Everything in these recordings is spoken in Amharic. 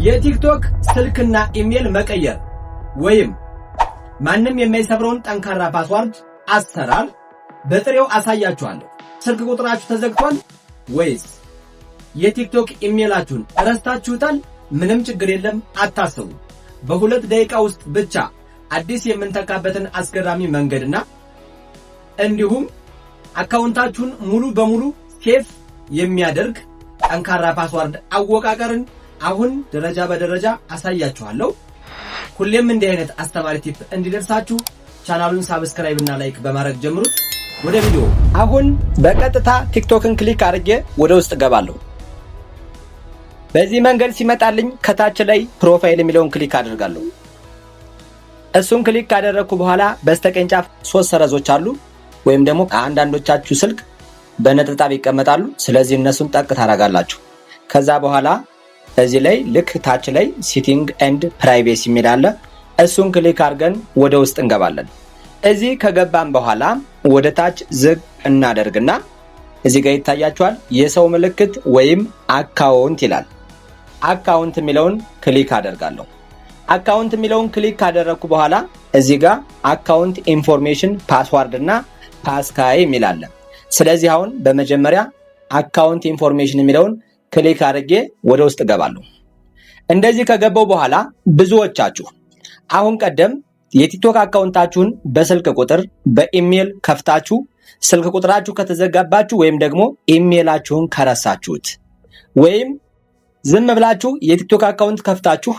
የቲክቶክ ስልክና ኢሜል መቀየር ወይም ማንንም የማይሰብረውን ጠንካራ ፓስዋርድ አሰራር በጥሬው አሳያችኋለሁ። ስልክ ቁጥራችሁ ተዘግቷል ወይስ የቲክቶክ ኢሜላችሁን ረስታችሁታል? ምንም ችግር የለም፣ አታስቡ። በሁለት ደቂቃ ውስጥ ብቻ አዲስ የምንተካበትን አስገራሚ መንገድና እንዲሁም አካውንታችሁን ሙሉ በሙሉ ሴፍ የሚያደርግ ጠንካራ ፓስዋርድ አወቃቀርን አሁን ደረጃ በደረጃ አሳያችኋለሁ። ሁሌም እንዲህ አይነት አስተማሪ ቲፕ እንዲደርሳችሁ ቻናሉን ሰብስክራይብ እና ላይክ በማድረግ ጀምሩት። ወደ ቪዲዮ አሁን በቀጥታ ቲክቶክን ክሊክ አድርጌ ወደ ውስጥ ገባለሁ። በዚህ መንገድ ሲመጣልኝ ከታች ላይ ፕሮፋይል የሚለውን ክሊክ አደርጋለሁ። እሱን ክሊክ ካደረኩ በኋላ በስተቀኝ ጫፍ 3 ሰረዞች አሉ፣ ወይም ደግሞ አንዳንዶቻችሁ ስልክ በነጥብጣብ ይቀመጣሉ። ስለዚህ እነሱን ጠቅ ታደርጋላችሁ። ከዛ በኋላ እዚህ ላይ ልክ ታች ላይ ሴቲንግ ኤንድ ፕራይቬሲ የሚል አለ። እሱን ክሊክ አድርገን ወደ ውስጥ እንገባለን። እዚህ ከገባን በኋላ ወደ ታች ዝቅ እናደርግና እዚህ ጋር ይታያችኋል የሰው ምልክት ወይም አካውንት ይላል። አካውንት የሚለውን ክሊክ አደርጋለሁ። አካውንት የሚለውን ክሊክ ካደረኩ በኋላ እዚህ ጋር አካውንት ኢንፎርሜሽን ፓስዋርድ እና ፓስካይ የሚል አለ። ስለዚህ አሁን በመጀመሪያ አካውንት ኢንፎርሜሽን የሚለውን ክሊክ አድርጌ ወደ ውስጥ ገባለሁ። እንደዚህ ከገባው በኋላ ብዙዎቻችሁ አሁን ቀደም የቲክቶክ አካውንታችሁን በስልክ ቁጥር በኢሜል ከፍታችሁ ስልክ ቁጥራችሁ ከተዘጋባችሁ ወይም ደግሞ ኢሜላችሁን ከረሳችሁት ወይም ዝም ብላችሁ የቲክቶክ አካውንት ከፍታችሁ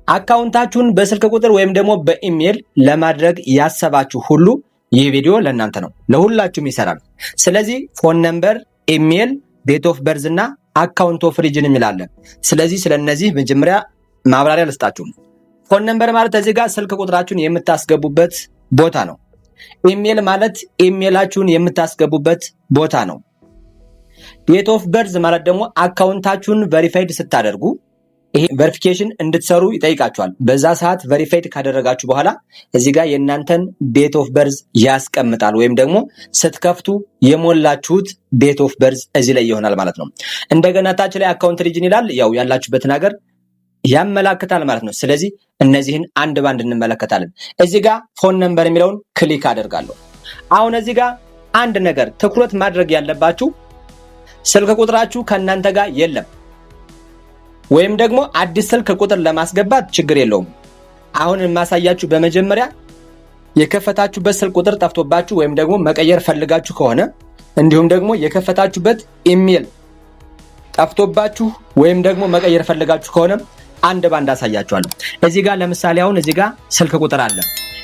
አካውንታችሁን በስልክ ቁጥር ወይም ደግሞ በኢሜል ለማድረግ ያሰባችሁ ሁሉ ይህ ቪዲዮ ለእናንተ ነው። ለሁላችሁም ይሰራል። ስለዚህ ፎን ነምበር፣ ኢሜል፣ ዴት ኦፍ በርዝ እና አካውንት ኦፍ ሪጅን የሚላለ። ስለዚህ ስለነዚህ መጀመሪያ ማብራሪያ ልስጣችሁ። ፎን ነምበር ማለት እዚህ ጋር ስልክ ቁጥራችሁን የምታስገቡበት ቦታ ነው። ኢሜል ማለት ኢሜላችሁን የምታስገቡበት ቦታ ነው። ዴት ኦፍ በርዝ ማለት ደግሞ አካውንታችሁን ቬሪፋይድ ስታደርጉ ይሄ ቬሪፊኬሽን እንድትሰሩ ይጠይቃችኋል። በዛ ሰዓት ቬሪፋይድ ካደረጋችሁ በኋላ እዚህ ጋር የእናንተን ዴት ኦፍ በርዝ ያስቀምጣል፣ ወይም ደግሞ ስትከፍቱ የሞላችሁት ዴት ኦፍ በርዝ እዚህ ላይ ይሆናል ማለት ነው። እንደገና ታች ላይ አካውንት ሪጅን ይላል፣ ያው ያላችሁበትን ሀገር ያመላክታል ማለት ነው። ስለዚህ እነዚህን አንድ ባንድ እንመለከታለን። እዚህ ጋር ፎን ነምበር የሚለውን ክሊክ አደርጋለሁ። አሁን እዚህ ጋር አንድ ነገር ትኩረት ማድረግ ያለባችሁ ስልክ ቁጥራችሁ ከእናንተ ጋር የለም ወይም ደግሞ አዲስ ስልክ ቁጥር ለማስገባት ችግር የለውም። አሁን የማሳያችሁ በመጀመሪያ የከፈታችሁበት ስልክ ቁጥር ጠፍቶባችሁ ወይም ደግሞ መቀየር ፈልጋችሁ ከሆነ እንዲሁም ደግሞ የከፈታችሁበት ኢሜል ጠፍቶባችሁ ወይም ደግሞ መቀየር ፈልጋችሁ ከሆነ አንድ ባንድ አሳያችኋለሁ። እዚህ ጋር ለምሳሌ አሁን እዚህ ጋር ስልክ ቁጥር አለ።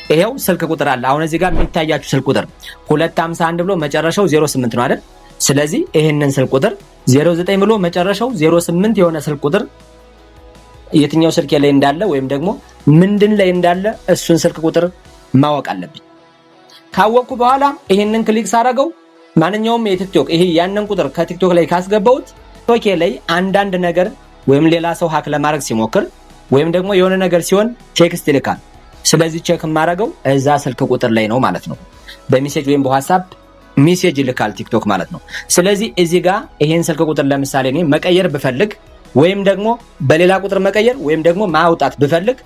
ይሄው ስልክ ቁጥር አለ። አሁን እዚህ ጋር የሚታያችሁ ስልክ ቁጥር 251 ብሎ መጨረሻው 08 ነው አይደል? ስለዚህ ይሄንን ስልክ ቁጥር 09 ብሎ መጨረሻው 08 የሆነ ስልክ ቁጥር የትኛው ስልክ ላይ እንዳለ ወይም ደግሞ ምንድን ላይ እንዳለ እሱን ስልክ ቁጥር ማወቅ አለብኝ። ካወቅኩ በኋላ ይሄንን ክሊክ ሳደርገው ማንኛውም የቲክቶክ ይሄ ያንን ቁጥር ከቲክቶክ ላይ ካስገባሁት ቲክቶክ ላይ አንዳንድ ነገር ወይም ሌላ ሰው ሀክ ለማድረግ ሲሞክር ወይም ደግሞ የሆነ ነገር ሲሆን ቴክስት ይልካል። ስለዚህ ቼክ የማደርገው እዛ ስልክ ቁጥር ላይ ነው ማለት ነው። በሜሴጅ ወይም በዋትስአፕ ሜሴጅ ይልካል ቲክቶክ ማለት ነው። ስለዚህ እዚህ ጋር ይሄን ስልክ ቁጥር ለምሳሌ እኔ መቀየር ብፈልግ ወይም ደግሞ በሌላ ቁጥር መቀየር ወይም ደግሞ ማውጣት ብፈልግ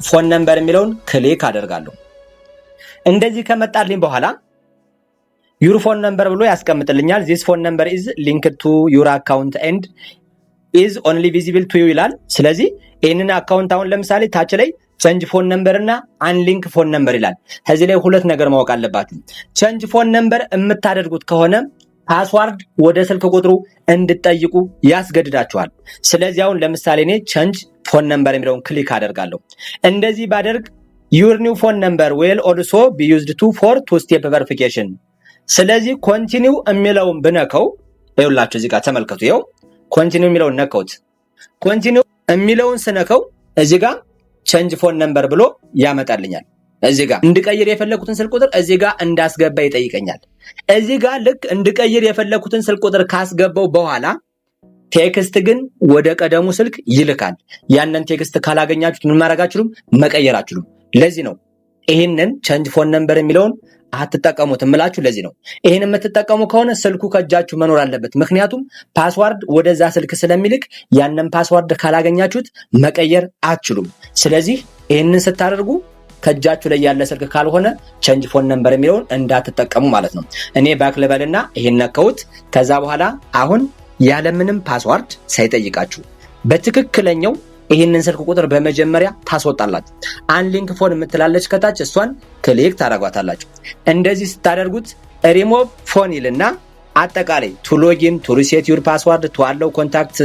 ፎን ነምበር የሚለውን ክሊክ አደርጋለሁ። እንደዚህ ከመጣልኝ በኋላ ዩር ፎን ነምበር ብሎ ያስቀምጥልኛል። ዚስ ፎን ነምበር ኢዝ ሊንክድ ቱ ዩር አካውንት ኤንድ ኢዝ ኦንሊ ቪዚብል ቱ ዩ ይላል። ስለዚህ ይህንን አካውንት አሁን ለምሳሌ ታች ላይ ቼንጅ ፎን ነምበር እና አንሊንክ ፎን ነምበር ይላል። ከዚህ ላይ ሁለት ነገር ማወቅ አለባችሁ። ቼንጅ ፎን ነምበር የምታደርጉት ከሆነ ፓስዋርድ ወደ ስልክ ቁጥሩ እንድትጠይቁ ያስገድዳችኋል። ስለዚህ አሁን ለምሳሌ እኔ ቼንጅ ፎን ነምበር የሚለውን ክሊክ አደርጋለሁ። እንደዚህ ባደርግ ዩር ኒው ፎን ነምበር ዊል ኦልሶ ቢ ዩዝድ ቱ ፎር ቱ ስቴፕ ቬሪፊኬሽን። ስለዚህ ኮንቲኒው የሚለውን ብነከው ይኸውላችሁ እዚህ ጋር ተመልከቱ። ይኸው ኮንቲኒው የሚለውን ነከውት። ኮንቲኒው የሚለውን ስነከው እዚህ ጋር ቼንጅ ፎን ነምበር ብሎ ያመጣልኛል። እዚህ ጋር እንድቀይር የፈለኩትን ስልክ ቁጥር እዚህ ጋር እንዳስገባ ይጠይቀኛል። እዚህ ጋር ልክ እንድቀይር የፈለኩትን ስልክ ቁጥር ካስገባው በኋላ ቴክስት ግን ወደ ቀደሙ ስልክ ይልካል። ያንን ቴክስት ካላገኛችሁት ምን ማድረግ አትችሉም፣ መቀየር አትችሉም። ለዚህ ነው ይሄንን ቼንጅ ፎን ነምበር የሚለውን አትጠቀሙት እምላችሁ ለዚህ ነው። ይሄን የምትጠቀሙ ከሆነ ስልኩ ከእጃችሁ መኖር አለበት። ምክንያቱም ፓስዋርድ ወደዛ ስልክ ስለሚልክ ያንን ፓስዋርድ ካላገኛችሁት መቀየር አትችሉም። ስለዚህ ይሄንን ስታደርጉ ከእጃችሁ ላይ ያለ ስልክ ካልሆነ ቼንጅ ፎን ነምበር የሚለውን እንዳትጠቀሙ ማለት ነው። እኔ ባክ ልበልና ይሄን ነካሁት። ከዛ በኋላ አሁን ያለምንም ፓስዋርድ ሳይጠይቃችሁ በትክክለኛው ይህንን ስልክ ቁጥር በመጀመሪያ ታስወጣላችሁ። አንሊንክ ፎን የምትላለች ከታች እሷን ክሊክ ታደርጓታላችሁ። እንደዚህ ስታደርጉት ሪሞቭ ፎን ይልና አጠቃላይ ቱ ሎጊን ቱ ሪሴት ዩር ፓስዋርድ ቱ አለው ኮንታክት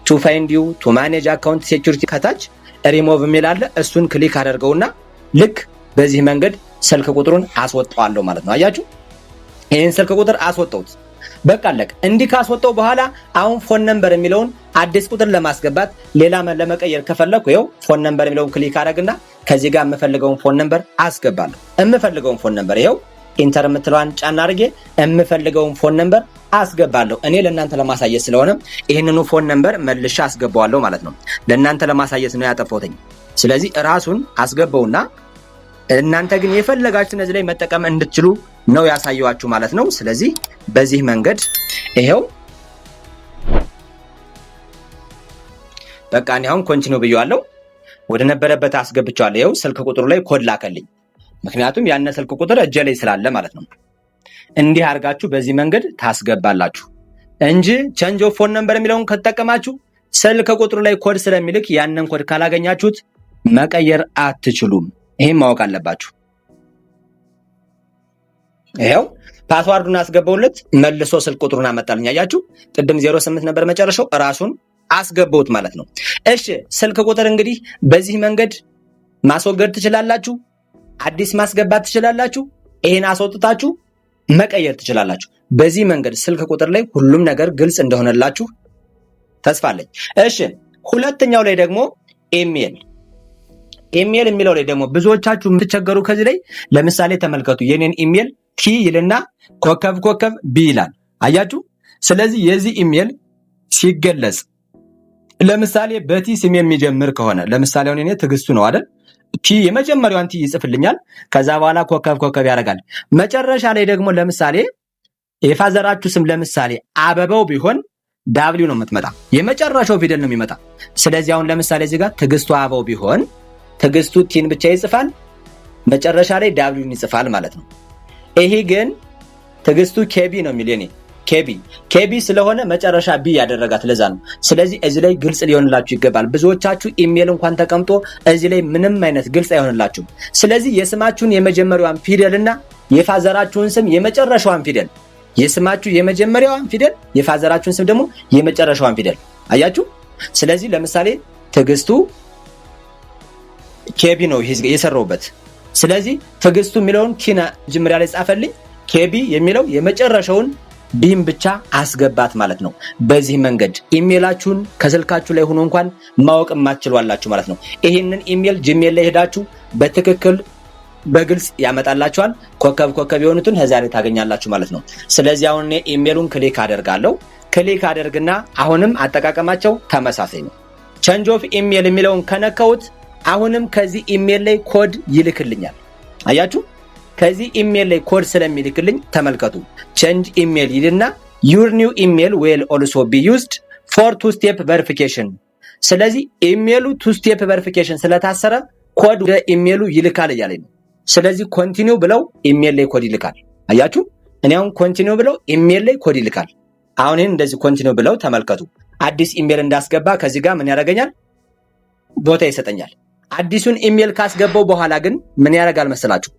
ቱ ፋይንድ ዩ ቱ ማኔጅ አካውንት ሴኩሪቲ ከታች ሪሞቭ የሚል አለ። እሱን ክሊክ አደርገውና ልክ በዚህ መንገድ ስልክ ቁጥሩን አስወጣዋለሁ ማለት ነው። አያችሁ ይህን ስልክ ቁጥር አስወጣሁት። በቃ አለቀ። እንዲህ ካስወጣው በኋላ አሁን ፎን ነምበር የሚለውን አዲስ ቁጥር ለማስገባት ሌላ ለመቀየር ከፈለኩ ይኸው ፎን ነምበር የሚለውን ክሊክ አደረግና ከዚህ ጋር የምፈልገውን ፎን ነምበር አስገባለሁ። የምፈልገውን ፎን ነምበር ይኸው ኢንተር የምትለዋን ጫና አድርጌ የምፈልገውን ፎን ነምበር አስገባለሁ። እኔ ለእናንተ ለማሳየት ስለሆነ ይህንኑ ፎን ነምበር መልሼ አስገባዋለሁ ማለት ነው። ለእናንተ ለማሳየት ነው ያጠፋሁትኝ። ስለዚህ ራሱን አስገባውና እናንተ ግን የፈለጋችሁን እዚህ ላይ መጠቀም እንድትችሉ ነው ያሳየዋችሁ ማለት ነው። ስለዚህ በዚህ መንገድ ይሄው በቃ እኔ አሁን ኮንቲኒው ብየዋለሁ። ወደ ነበረበት አስገብቻለሁ። ይሄው ስልክ ቁጥሩ ላይ ኮድ ላከልኝ። ምክንያቱም ያነ ስልክ ቁጥር እጄ ላይ ስላለ ማለት ነው። እንዲህ አድርጋችሁ በዚህ መንገድ ታስገባላችሁ እንጂ ቼንጅ ኦፍ ፎን ነምበር የሚለውን ከተጠቀማችሁ ስልክ ቁጥሩ ላይ ኮድ ስለሚልክ ያንን ኮድ ካላገኛችሁት መቀየር አትችሉም። ይሄን ማወቅ አለባችሁ። ይሄው ፓስዋርዱን አስገባውለት መልሶ ስልክ ቁጥሩን አመጣልኝ። አያችሁ ቅድም 08 ነበር መጨረሻው ራሱን አስገባውት ማለት ነው። እሺ ስልክ ቁጥር እንግዲህ በዚህ መንገድ ማስወገድ ትችላላችሁ፣ አዲስ ማስገባት ትችላላችሁ፣ ይሄን አስወጥታችሁ መቀየር ትችላላችሁ። በዚህ መንገድ ስልክ ቁጥር ላይ ሁሉም ነገር ግልጽ እንደሆነላችሁ ተስፋ አለኝ። እሺ ሁለተኛው ላይ ደግሞ ኢሜል የሚለው ላይ ደግሞ ብዙዎቻችሁ የምትቸገሩ ከዚህ ላይ ለምሳሌ ተመልከቱ። የኔን ኢሜል ቲ ይልና ኮከብ ቢ ይላል። አያችሁ። ስለዚህ የዚህ ኢሜል ሲገለጽ ለምሳሌ በቲ ስም የሚጀምር ከሆነ ለምሳሌ አሁን እኔ ትግስቱ ነው አይደል? ቲ የመጀመሪያውን ቲ ይጽፍልኛል። ከዛ በኋላ ኮከብ ያደርጋል። መጨረሻ ላይ ደግሞ ለምሳሌ የፋዘራችሁ ስም ለምሳሌ አበባው ቢሆን ዳብሊው ነው የምትመጣ፣ የመጨረሻው ፊደል ነው የሚመጣ። ስለዚህ አሁን ለምሳሌ እዚህ ጋር ትግስቱ አበባው ቢሆን ትግስቱ ቲን ብቻ ይጽፋል፣ መጨረሻ ላይ ዳብሊውን ይጽፋል ማለት ነው። ይሄ ግን ትግስቱ ኬቢ ነው የሚል የኔ ኬቢ ስለሆነ መጨረሻ ቢ ያደረጋት ለዛ ነው። ስለዚህ እዚህ ላይ ግልጽ ሊሆንላችሁ ይገባል። ብዙዎቻችሁ ኢሜል እንኳን ተቀምጦ እዚህ ላይ ምንም አይነት ግልጽ አይሆንላችሁም። ስለዚህ የስማችሁን የመጀመሪያዋን ፊደልና የፋዘራችሁን ስም የመጨረሻዋን ፊደል፣ የስማችሁ የመጀመሪያዋን ፊደል የፋዘራችሁን ስም ደግሞ የመጨረሻዋን ፊደል አያችሁ። ስለዚህ ለምሳሌ ትግስቱ ኬቢ ነው የሰራውበት። ስለዚህ ትግስቱ የሚለውን ኪና መጀመሪያ ላይ ጻፈልኝ፣ ኬቢ የሚለው የመጨረሻውን ቢም ብቻ አስገባት ማለት ነው። በዚህ መንገድ ኢሜላችሁን ከስልካችሁ ላይ ሆኖ እንኳን ማወቅ ማትችሏላችሁ ማለት ነው። ይሄንን ኢሜል ጂሜል ላይ ሄዳችሁ በትክክል በግልጽ ያመጣላችኋል። ኮከብ የሆኑትን ከዛ ላይ ታገኛላችሁ ማለት ነው። ስለዚህ አሁን እኔ ኢሜሉን ክሊክ አደርጋለሁ። ክሊክ አደርግና አሁንም አጠቃቀማቸው ተመሳሳይ ነው። ቼንጅ ኦፍ ኢሜል የሚለውን ከነካሁት አሁንም ከዚህ ኢሜል ላይ ኮድ ይልክልኛል። አያችሁ ከዚህ ኢሜል ላይ ኮድ ስለሚልክልኝ ተመልከቱ። ቼንጅ ኢሜል ይልና ዩር ኒው ኢሜል ዊል ኦልሶ ቢ ዩዝድ ፎር ቱ ስቴፕ ቬሪፊኬሽን። ስለዚህ ኢሜሉ ቱ ስቴፕ ቬሪፊኬሽን ስለታሰረ ኮድ ወደ ኢሜሉ ይልካል እያለኝ ነው። ስለዚህ ኮንቲኒው ብለው ኢሜል ላይ ኮድ ይልካል። አያችሁ እኔ አሁን ኮንቲኒው ብለው ኢሜል ላይ ኮድ ይልካል። አሁን ይሄን እንደዚህ ኮንቲኒው ብለው ተመልከቱ። አዲስ ኢሜል እንዳስገባ ከዚህ ጋር ምን ያደርገኛል? ቦታ ይሰጠኛል። አዲሱን ኢሜል ካስገባው በኋላ ግን ምን ያደርጋል መሰላችሁ?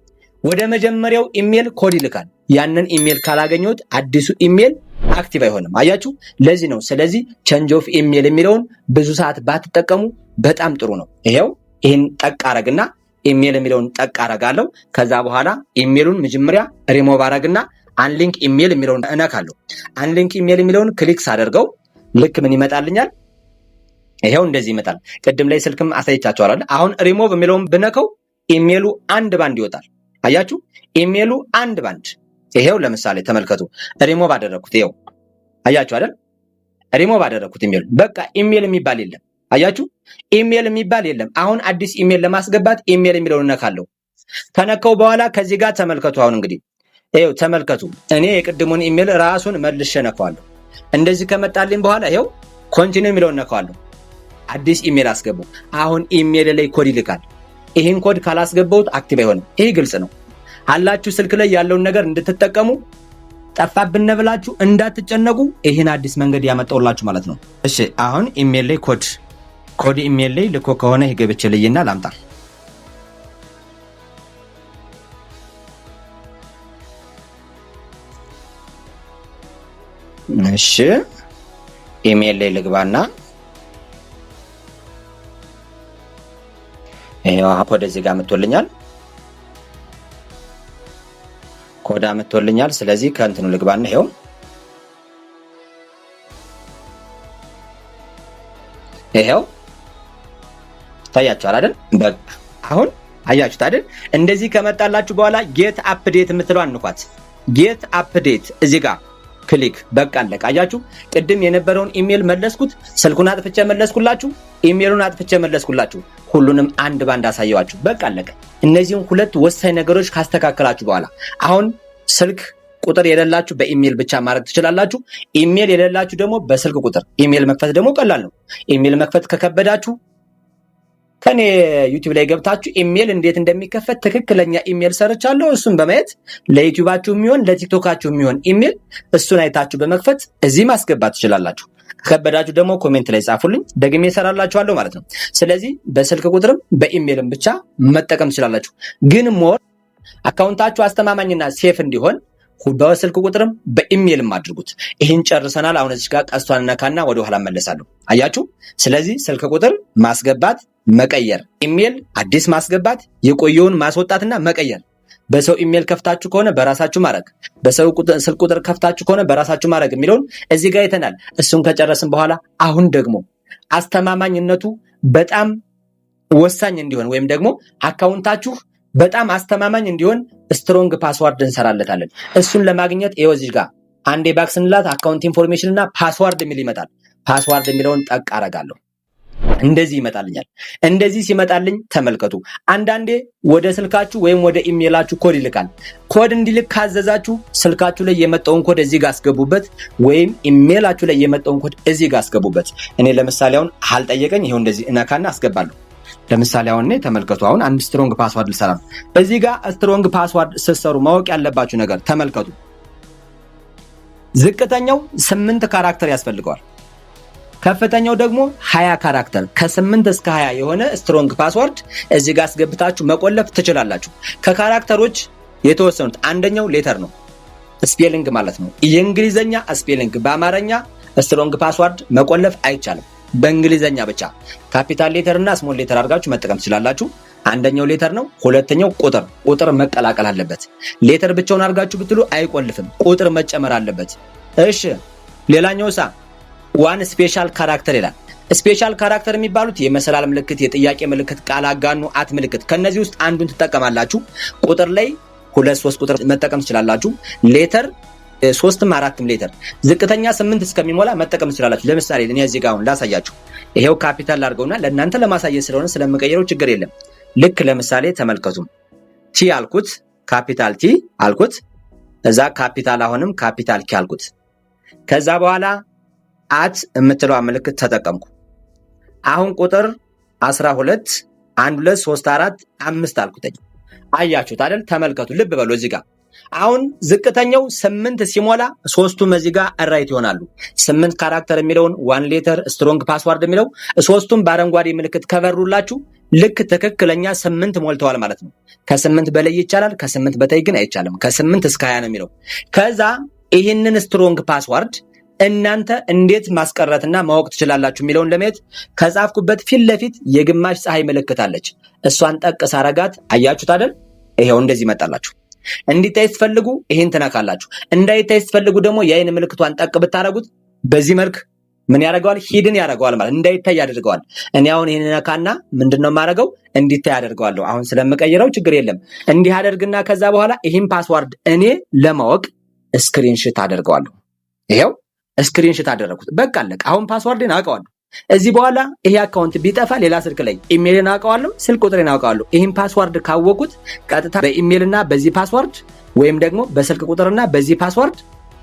ወደ መጀመሪያው ኢሜል ኮድ ይልካል። ያንን ኢሜል ካላገኘሁት አዲሱ ኢሜል አክቲቭ አይሆንም። አያችሁ ለዚህ ነው። ስለዚህ ቼንጅ ኦፍ ኢሜል የሚለውን ብዙ ሰዓት ባትጠቀሙ በጣም ጥሩ ነው። ይሄን ጠቅ አረግና ኢሜል የሚለውን ጠቅ አረጋለሁ። ከዛ በኋላ ኢሜሉን መጀመሪያ ሪሞቭ አረግና አንሊንክ ኢሜል የሚለውን እነካለሁ። አንሊንክ ኢሜል የሚለውን ክሊክ ሳደርገው ልክ ምን ይመጣልኛል? ይሄው እንደዚህ ይመጣል። ቅድም ላይ ስልክም አሳይቻችኋለሁ። አሁን ሪሞቭ የሚለውን ብነካው ኢሜሉ አንድ ባንድ ይወጣል። አያችሁ ኢሜሉ አንድ ባንድ። ይሄው ለምሳሌ ተመልከቱ። ሪሞቭ አደረኩት። ይሄው አያችሁ አይደል? ሪሞቭ አደረኩት ኢሜል። በቃ ኢሜል የሚባል የለም። አያችሁ ኢሜል የሚባል የለም። አሁን አዲስ ኢሜል ለማስገባት ኢሜል የሚለውን እነካለሁ። ከነካው በኋላ ከዚህ ጋር ተመልከቱ። አሁን እንግዲህ ይኸው ተመልከቱ። እኔ የቅድሙን ኢሜል ራሱን መልሼ ነካዋለሁ። እንደዚህ ከመጣልኝ በኋላ ይኸው ኮንቲኒው የሚለውን ነካዋለሁ። አዲስ ኢሜል አስገቡ። አሁን ኢሜል ላይ ኮድ ይልካል። ይህን ኮድ ካላስገባሁት አክቲቭ አይሆንም። ይሄ ግልጽ ነው። አላችሁ ስልክ ላይ ያለውን ነገር እንድትጠቀሙ ጠፋብን ብላችሁ እንዳትጨነቁ ይህን አዲስ መንገድ ያመጣውላችሁ ማለት ነው። እሺ አሁን ኢሜል ላይ ኮድ ኢሜል ላይ ልኮ ከሆነ ይሄ ገብቼ ልይና ላምጣ። እሺ ኢሜል ላይ ልግባና ይሄው ኮድ እዚህ ጋር መጥቶልኛል። ኮድ አመጥቶልኛል። ስለዚህ ከእንትኑ ልግባና ይሄው ታያችኋል አይደል? በቃ አሁን አያችሁት አይደል? እንደዚህ ከመጣላችሁ በኋላ ጌት አፕዴት የምትለው አንኳት። ጌት አፕዴት እዚህ ጋር ክሊክ በቃ አለቀ። አያችሁ ቅድም የነበረውን ኢሜል መለስኩት፣ ስልኩን አጥፍቼ መለስኩላችሁ፣ ኢሜሉን አጥፍቼ መለስኩላችሁ። ሁሉንም አንድ ባንድ አሳየዋችሁ። በቃ አለቀ። እነዚህን ሁለት ወሳኝ ነገሮች ካስተካከላችሁ በኋላ አሁን ስልክ ቁጥር የሌላችሁ በኢሜል ብቻ ማድረግ ትችላላችሁ። ኢሜል የሌላችሁ ደግሞ በስልክ ቁጥር። ኢሜል መክፈት ደግሞ ቀላል ነው። ኢሜል መክፈት ከከበዳችሁ ከኔ ዩቲዩብ ላይ ገብታችሁ ኢሜል እንዴት እንደሚከፈት ትክክለኛ ኢሜል ሰርቻለሁ። እሱን በማየት ለዩቲዩባችሁ የሚሆን ለቲክቶካችሁ የሚሆን ኢሜል እሱን አይታችሁ በመክፈት እዚህ ማስገባት ትችላላችሁ። ከከበዳችሁ ደግሞ ኮሜንት ላይ ጻፉልኝ፣ ደግሜ እሰራላችኋለሁ ማለት ነው። ስለዚህ በስልክ ቁጥርም በኢሜልም ብቻ መጠቀም ትችላላችሁ። ግን ሞር አካውንታችሁ አስተማማኝና ሴፍ እንዲሆን በስልክ ቁጥርም በኢሜልም አድርጉት። ይህን ጨርሰናል። አሁን እዚህ ጋር ቀስቷን ነካና ወደ ኋላ መለሳለሁ። አያችሁ። ስለዚህ ስልክ ቁጥር ማስገባት፣ መቀየር፣ ኢሜል አዲስ ማስገባት፣ የቆየውን ማስወጣትና መቀየር። በሰው ኢሜል ከፍታችሁ ከሆነ በራሳችሁ ማድረግ፣ በሰው ስልክ ቁጥር ከፍታችሁ ከሆነ በራሳችሁ ማድረግ የሚለውን እዚህ ጋር አይተናል። እሱን ከጨረስን በኋላ አሁን ደግሞ አስተማማኝነቱ በጣም ወሳኝ እንዲሆን ወይም ደግሞ አካውንታችሁ በጣም አስተማማኝ እንዲሆን ስትሮንግ ፓስዋርድ እንሰራለታለን። እሱን ለማግኘት ይኸው እዚህ ጋር አንዴ ባክ ስንላት አካውንት ኢንፎርሜሽን እና ፓስዋርድ የሚል ይመጣል። ፓስዋርድ የሚለውን ጠቅ አረጋለሁ። እንደዚህ ይመጣልኛል። እንደዚህ ሲመጣልኝ ተመልከቱ። አንዳንዴ ወደ ስልካችሁ ወይም ወደ ኢሜላችሁ ኮድ ይልካል። ኮድ እንዲልክ ካዘዛችሁ ስልካችሁ ላይ የመጣውን ኮድ እዚህ ጋር አስገቡበት፣ ወይም ኢሜላችሁ ላይ የመጣውን ኮድ እዚህ ጋር አስገቡበት። እኔ ለምሳሌ አሁን አልጠየቀኝ፣ ይሄው እንደዚህ እነካና አስገባለሁ። ለምሳሌ አሁን እኔ ተመልከቱ። አሁን አንድ ስትሮንግ ፓስዋርድ ልሰራ ነው። እዚህ ጋር ስትሮንግ ፓስዋርድ ስትሰሩ ማወቅ ያለባችሁ ነገር ተመልከቱ። ዝቅተኛው 8 ካራክተር ያስፈልገዋል። ከፍተኛው ደግሞ 20 ካራክተር። ከ8 እስከ 20 የሆነ ስትሮንግ ፓስዋርድ እዚህ ጋር አስገብታችሁ መቆለፍ ትችላላችሁ። ከካራክተሮች የተወሰኑት አንደኛው ሌተር ነው፣ ስፔሊንግ ማለት ነው። የእንግሊዘኛ ስፔሊንግ በአማርኛ ስትሮንግ ፓስዋርድ መቆለፍ አይቻልም። በእንግሊዘኛ ብቻ ካፒታል ሌተር እና ስሞል ሌተር አድርጋችሁ መጠቀም ትችላላችሁ። አንደኛው ሌተር ነው። ሁለተኛው ቁጥር መቀላቀል አለበት። ሌተር ብቻውን አድርጋችሁ ብትሉ አይቆልፍም፣ ቁጥር መጨመር አለበት። እሺ ሌላኛው ዋን ስፔሻል ካራክተር ይላል። ስፔሻል ካራክተር የሚባሉት የመሰላል ምልክት፣ የጥያቄ ምልክት፣ ቃል አጋኑ፣ አት ምልክት። ከነዚህ ውስጥ አንዱን ትጠቀማላችሁ። ቁጥር ላይ 2-3 ቁጥር መጠቀም ትችላላችሁ። ሌተር 3ም 4ም ሌተር ዝቅተኛ 8 እስከሚሞላ መጠቀም ትችላላችሁ። ለምሳሌ እኔ እዚህ ጋር አሁን ላሳያችሁ። ይሄው ካፒታል አድርገውና ለእናንተ ለማሳየት ስለሆነ ስለምቀይረው ችግር የለም። ልክ ለምሳሌ ተመልከቱ። ቲ አልኩት፣ ካፒታል ቲ አልኩት። እዛ ካፒታል አሁንም ካፒታል ኪ አልኩት። ከዛ በኋላ አት የምትለው ምልክት ተጠቀምኩ። አሁን ቁጥር 12 1 2 3 4 5 አልኩተኝ። አያችሁት አይደል? ተመልከቱ፣ ልብ በሉ እዚህ ጋር አሁን ዝቅተኛው 8 ሲሞላ ሶስቱም እዚህ ጋር ራይት ይሆናሉ። 8 ካራክተር የሚለውን ዋን ሌተር ስትሮንግ ፓስዋርድ የሚለው ሶስቱም በአረንጓዴ ምልክት ከበሩላችሁ ልክ ትክክለኛ 8 ሞልተዋል ማለት ነው። ከ8 በላይ ይቻላል፣ ከ8 በታይ ግን አይቻልም። ከ8 እስከ 20 ነው የሚለው። ከዛ ይህንን ስትሮንግ ፓስዋርድ እናንተ እንዴት ማስቀረትና ማወቅ ትችላላችሁ የሚለውን ለማየት ከጻፍኩበት ፊት ለፊት የግማሽ ፀሐይ ምልክት አለች። እሷን ጠቅስ አረጋት። አያችሁት አይደል? ይሄው እንደዚህ መጣላችሁ። እንዲታይ ስትፈልጉ ይሄን ትነካላችሁ። እንዳይታይ ስትፈልጉ ደግሞ የአይን ምልክቷን ጠቅ ብታረጉት በዚህ መልክ ምን ያደርገዋል? ሂድን ያደርገዋል ማለት እንዳይታይ ያደርገዋል። እኔ አሁን ይሄን ነካና ምንድነው ማረገው? እንዲታይ ያደርገዋለሁ። አሁን ስለምቀይረው ችግር የለም። እንዲህ አደርግና ከዛ በኋላ ይሄን ፓስዋርድ እኔ ለማወቅ ስክሪንሾት አደርገዋለሁ። ይሄው ስክሪንሾት አደረኩት። በቃ አለቀ። አሁን ፓስዋርድን አውቀዋለሁ። እዚህ በኋላ ይሄ አካውንት ቢጠፋ ሌላ ስልክ ላይ ኢሜልን አውቀዋለሁ፣ ስልክ ቁጥሬን አውቀዋለሁ። ይሄን ፓስወርድ ካወቁት ቀጥታ በኢሜልና በዚህ ፓስወርድ ወይም ደግሞ በስልክ ቁጥርና በዚህ ፓስወርድ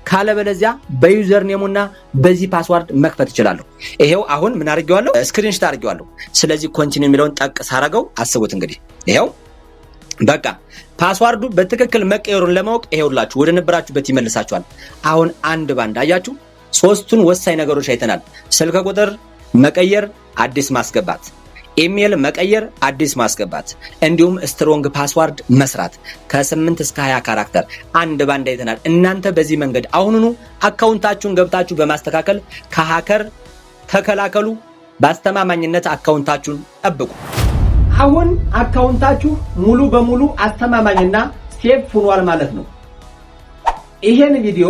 ካለበለዚያ በዩዘር ኔሙና በዚህ ፓስወርድ መክፈት ይችላል። ይሄው አሁን ምን አድርጌዋለሁ? ስክሪንሾት አድርጌዋለሁ። ስለዚህ ኮንቲኒው የሚለውን ጠቅስ አረጋው። አስቡት እንግዲህ ይሄው በቃ ፓስወርዱ በትክክል መቀየሩን ለማወቅ ይሄውላችሁ ወደ ነበራችሁበት ይመልሳችኋል። አሁን አንድ ባንድ አያችሁ፣ ሶስቱን ወሳኝ ነገሮች አይተናል። ስልክ ቁጥር መቀየር፣ አዲስ ማስገባት፣ ኢሜል መቀየር፣ አዲስ ማስገባት፣ እንዲሁም ስትሮንግ ፓስወርድ መስራት ከ8 እስከ 20 ካራክተር አንድ ባንድ አይተናል። እናንተ በዚህ መንገድ አሁኑኑ አካውንታችሁን ገብታችሁ በማስተካከል ከሃከር ተከላከሉ። በአስተማማኝነት አካውንታችሁን ጠብቁ። አሁን አካውንታችሁ ሙሉ በሙሉ አስተማማኝና ሴፍ ሆኗል ማለት ነው። ይሄን ቪዲዮ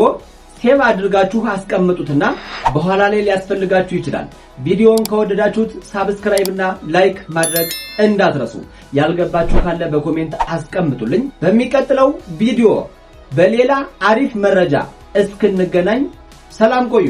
ሴቭ አድርጋችሁ አስቀምጡትና በኋላ ላይ ሊያስፈልጋችሁ ይችላል። ቪዲዮውን ከወደዳችሁት ሳብስክራይብ እና ላይክ ማድረግ እንዳትረሱ። ያልገባችሁ ካለ በኮሜንት አስቀምጡልኝ። በሚቀጥለው ቪዲዮ በሌላ አሪፍ መረጃ እስክንገናኝ ሰላም ቆዩ።